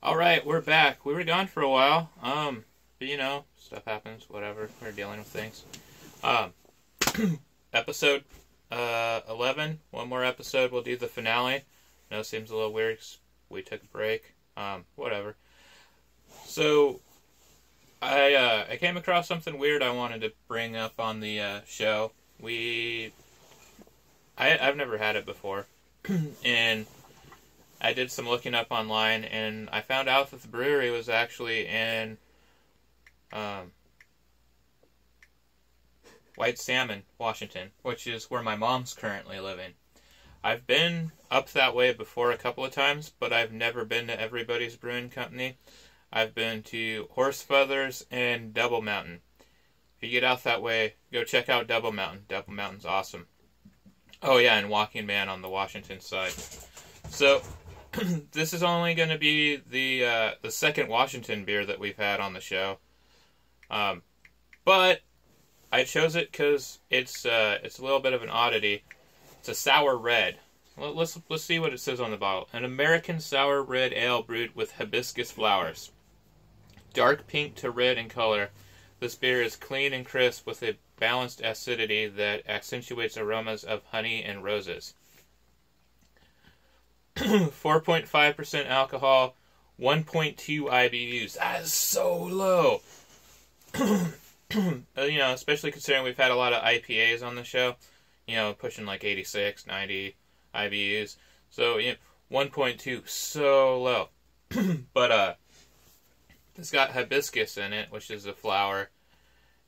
Alright, we're back. We were gone for a while. But you know, stuff happens, whatever. We're dealing with things. Episode 11. One more episode, we'll do the finale. I know it seems a little weird 'cause we took a break. Whatever. So, I came across something weird I wanted to bring up on the show. I've never had it before. And I did some looking up online, and I found out that the brewery was actually in White Salmon, Washington, which is where my mom's currently living. I've been up that way before a couple of times, but I've never been to Everybody's Brewing Company. I've been to Horse Feathers and Double Mountain. If you get out that way, go check out Double Mountain. Double Mountain's awesome. Oh yeah, and Walking Man on the Washington side. So, this is only going to be the second Washington beer that we've had on the show. But I chose it because it's a little bit of an oddity. It's a sour red. Let's see what it says on the bottle. An American sour red ale brewed with hibiscus flowers. Dark pink to red in color. This beer is clean and crisp with a balanced acidity that accentuates aromas of honey and roses. 4.5% alcohol, 1.2 IBUs. That is so low. You know, especially considering we've had a lot of IPAs on the show. You know, pushing like 86, 90 IBUs. So, you know, 1.2, so low. But, it's got hibiscus in it, which is a flower.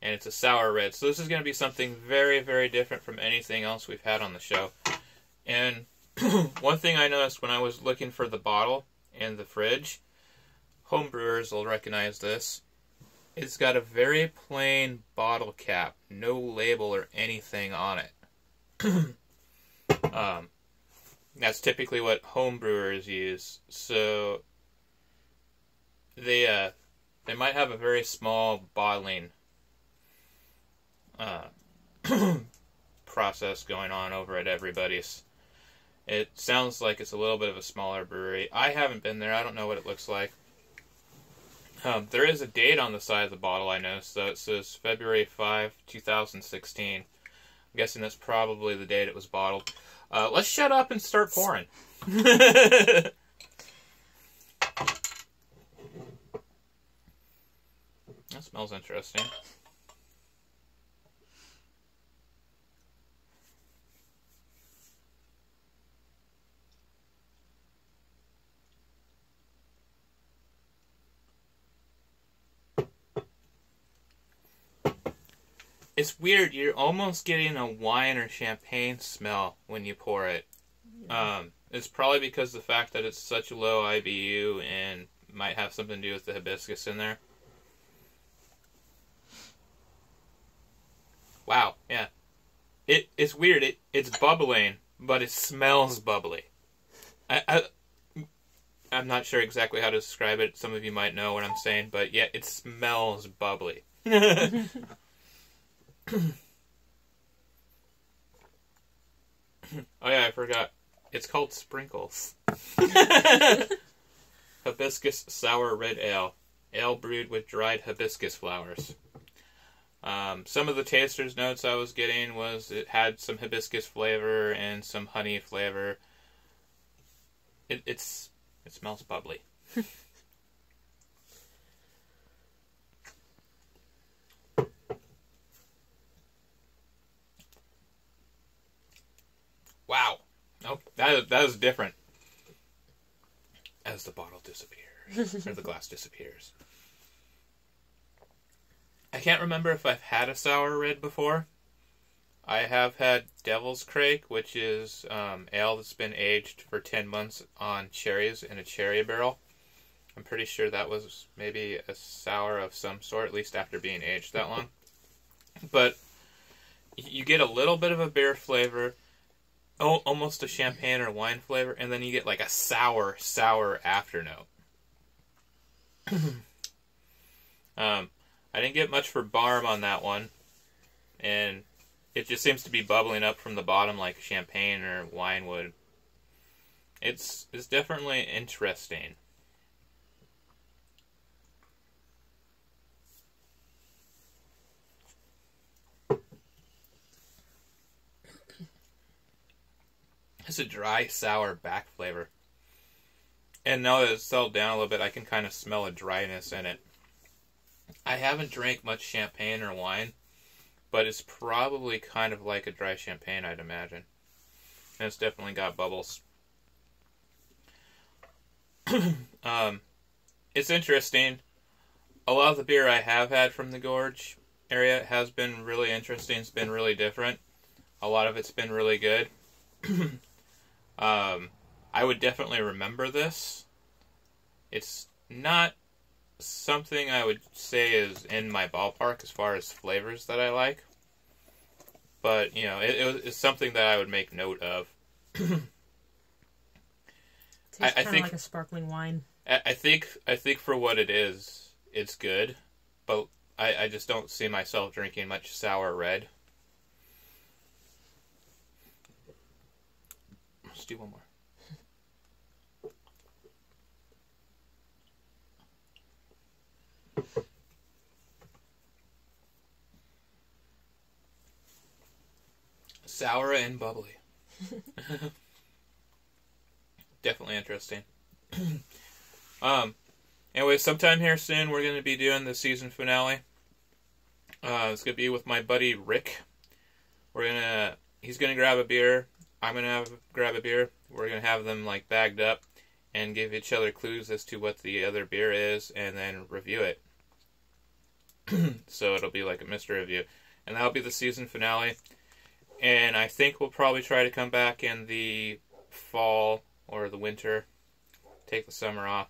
And it's a sour red. So this is going to be something very, very different from anything else we've had on the show. And one thing I noticed when I was looking for the bottle in the fridge, homebrewers will recognize this. It's got a very plain bottle cap, no label or anything on it. That's typically what homebrewers use. So they might have a very small bottling process going on over at Everybody's. It sounds like it's a little bit of a smaller brewery. I haven't been there. I don't know what it looks like. There is a date on the side of the bottle, I noticed, though. It says February 5, 2016. I'm guessing that's probably the date it was bottled. Let's shut up and start pouring. That smells interesting. It's weird. You're almost getting a wine or champagne smell when you pour it. It's probably because of the fact that it's such a low IBU and might have something to do with the hibiscus in there. Wow, yeah. It's weird. It's bubbling, but it smells bubbly. I'm not sure exactly how to describe it. Some of you might know what I'm saying, but yeah, it smells bubbly. Oh yeah, I forgot. It's called Sprinkles. Hibiscus Sour Red Ale. Ale brewed with dried hibiscus flowers. Some of the taster's notes I was getting was it had some hibiscus flavor and some honey flavor. It smells bubbly. Wow. Oh, that is different. As the bottle disappears. Or the glass disappears. I can't remember if I've had a sour red before. I have had Devil's Crake, which is ale that's been aged for 10 months on cherries in a cherry barrel. I'm pretty sure that was maybe a sour of some sort, at least after being aged that long. But you get a little bit of a beer flavor, almost a champagne or wine flavor, and then you get like a sour afternote. I didn't get much for barm on that one, and it just seems to be bubbling up from the bottom like champagne or wine would. It's definitely interesting. just a dry, sour back flavor. And now that it's settled down a little bit, I can kind of smell a dryness in it. I haven't drank much champagne or wine, but it's probably kind of like a dry champagne, I'd imagine. And it's definitely got bubbles. It's interesting. A lot of the beer I have had from the Gorge area has been really interesting. It's been really different. A lot of it's been really good. I would definitely remember this. It's not something I would say is in my ballpark as far as flavors that I like. But, you know, it's something that I would make note of. Tastes kind of like a sparkling wine. I think for what it is, it's good. But I just don't see myself drinking much sour red. Let's do one more. Sour and bubbly. Definitely interesting. Anyway, sometime here soon we're going to be doing the season finale. It's going to be with my buddy Rick. He's going to grab a beer. I'm going to grab a beer. We're going to have them like bagged up and give each other clues as to what the other beer is and then review it. So it'll be like a mystery review. And that'll be the season finale. And I think we'll probably try to come back in the fall or the winter. Take the summer off.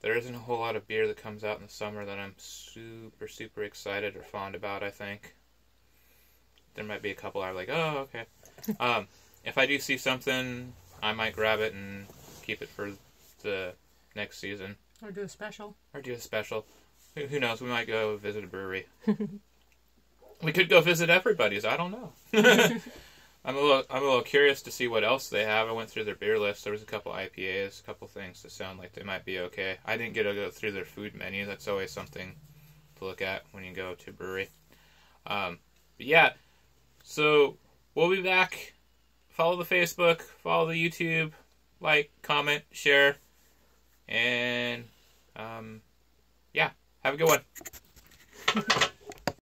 There isn't a whole lot of beer that comes out in the summer that I'm super, super excited or fond about, I think. There might be a couple I'm like, oh, okay. If I do see something, I might grab it and keep it for the next season. Or do a special. Who knows? We might go visit a brewery. We could go visit everybody's. I don't know. I'm a little curious to see what else they have. I went through their beer list. There was a couple IPAs, a couple things that sound like they might be okay. I didn't get to go through their food menu. That's always something to look at when you go to a brewery. But yeah, so we'll be back. Follow the Facebook, follow the YouTube, like, comment, share, and yeah, have a good one.